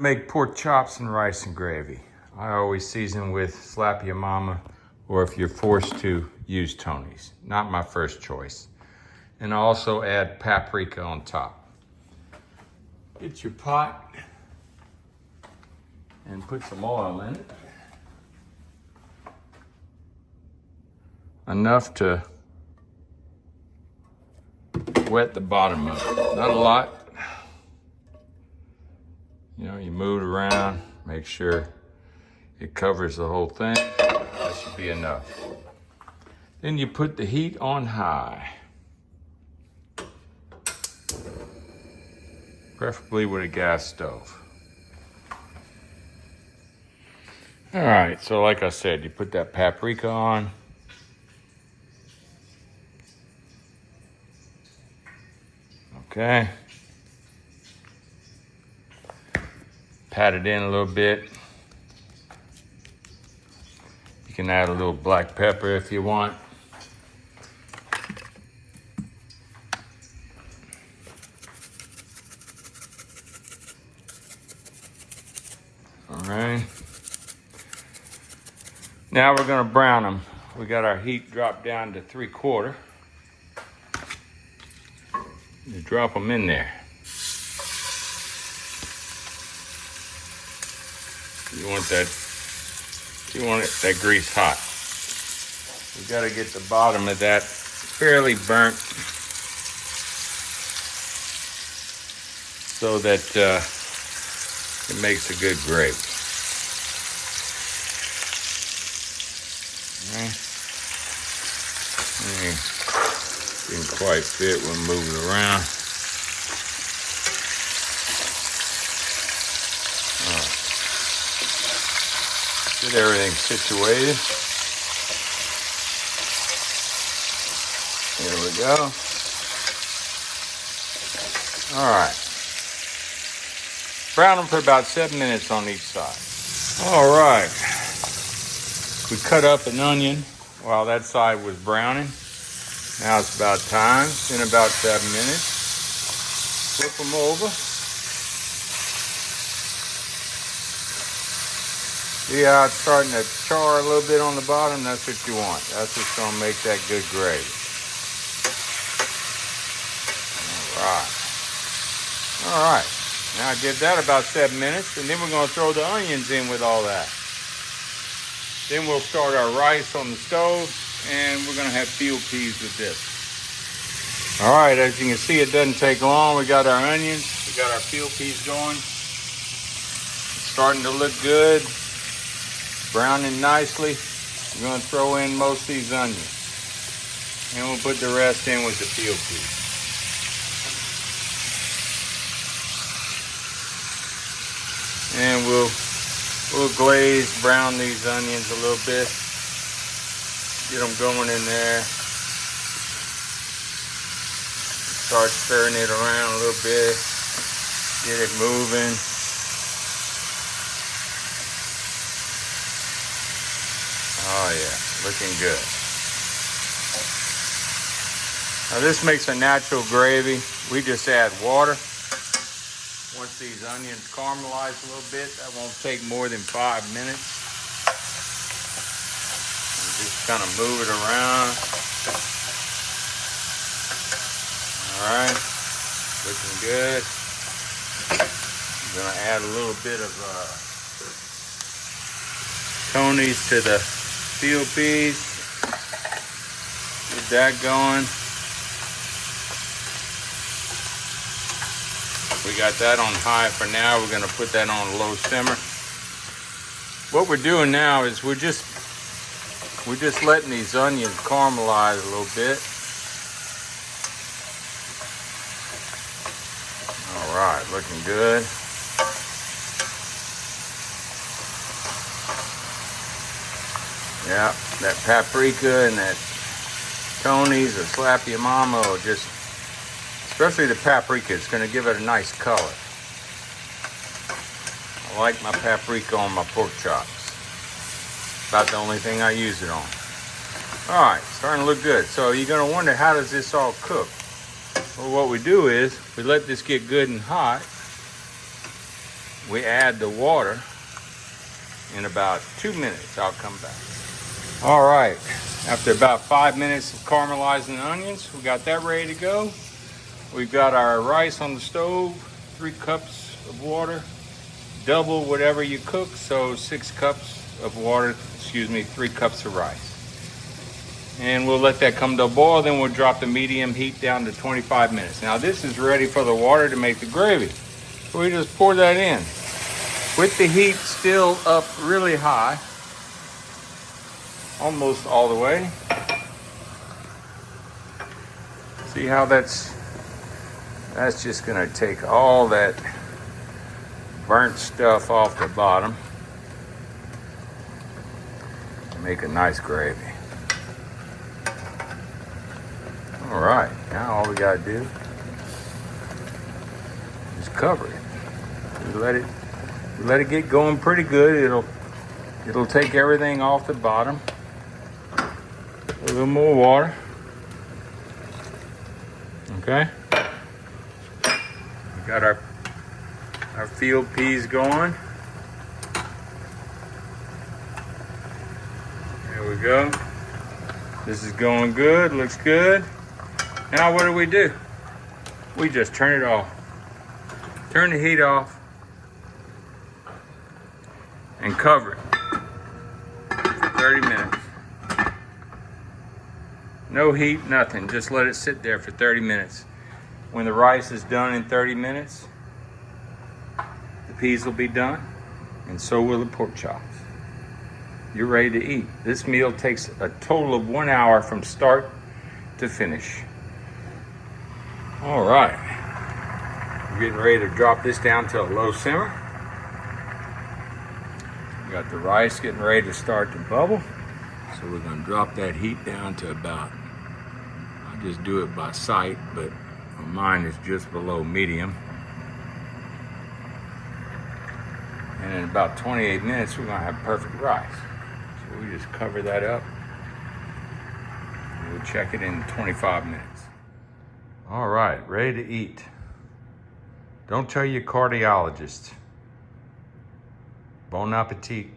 Make pork chops and rice and gravy. I always season with Slap Your Mama, or if you're forced to, use Tony's. Not my first choice. And I also add paprika on top. Get your pot and put some oil in it. Enough to wet the bottom of it. Not a lot. You know, you move it around, make sure it covers the whole thing. That should be enough. Then you put the heat on high. Preferably with a gas stove. All right, so like I said, you put that paprika on. Okay. Pat it in a little bit. You can add a little black pepper if you want. All right. Now we're gonna brown them. We got our heat dropped down to 3/4. You drop them in there. You want that grease hot. You gotta get the bottom of that fairly burnt so that it makes a good gravy. Didn't quite fit, we'll move it around. Get everything situated. There we go. All right. Brown them for about 7 minutes on each side. All right. We cut up an onion while that side was browning. Now it's about time. It's been about 7 minutes. Flip them over. See how it's starting to char a little bit on the bottom? That's what you want. That's what's gonna make that good gravy. All right. Now give that about 7 minutes, and then we're gonna throw the onions in with all that. Then we'll start our rice on the stove, and we're gonna have field peas with this. All right, as you can see, it doesn't take long. We got our onions, we got our field peas going. It's starting to look good. Browning nicely. We're going to throw in most of these onions. And we'll put the rest in with the field peas. And we'll glaze, brown these onions a little bit. Get them going in there. Start stirring it around a little bit. Get it moving. Oh yeah, looking good. Now this makes a natural gravy. We just add water. Once these onions caramelize a little bit, that won't take more than 5 minutes. And just kind of move it around. All right, looking good. I'm gonna add a little bit of Tony's to the field peas. Get that going. We got that on high for now. We're gonna put that on low simmer. What we're doing now is we're just letting these onions caramelize a little bit. All right, looking good. Yeah, that paprika and that Tony's or Slap Your Mama, or just, especially the paprika, it's going to give it a nice color. I like my paprika on my pork chops. About the only thing I use it on. All right, starting to look good. So you're going to wonder, how does this all cook? Well, what we do is we let this get good and hot, we add the water in about 2 minutes. I'll come back. All right, after about 5 minutes of caramelizing the onions, we got that ready to go. We've got our rice on the stove, 3 cups of water, double whatever you cook, so 6 cups of water, 3 cups of rice. And we'll let that come to a boil, then we'll drop the medium heat down to 25 minutes. Now this is ready for the water to make the gravy. So we just pour that in. With the heat still up really high, almost all the way. See how that's just gonna take all that burnt stuff off the bottom and make a nice gravy. All right, now all we gotta do is cover it. We let it get going pretty good. It'll take everything off the bottom. A little more water. Okay. We got our field peas going. There we go. This is going good, looks good. Now what do? We just turn it off. Turn the heat off and cover it for 30 minutes. No heat, nothing. Just let it sit there for 30 minutes. When the rice is done in 30 minutes, the peas will be done, and so will the pork chops. You're ready to eat. This meal takes a total of 1 hour from start to finish. All right. We're getting ready to drop this down to a low simmer. We got the rice getting ready to start to bubble. So we're gonna drop that heat down to about, I just do it by sight, but mine is just below medium. And in about 28 minutes, we're gonna have perfect rice. So we just cover that up. We'll check it in 25 minutes. All right, ready to eat. Don't tell your cardiologist. Bon appetit.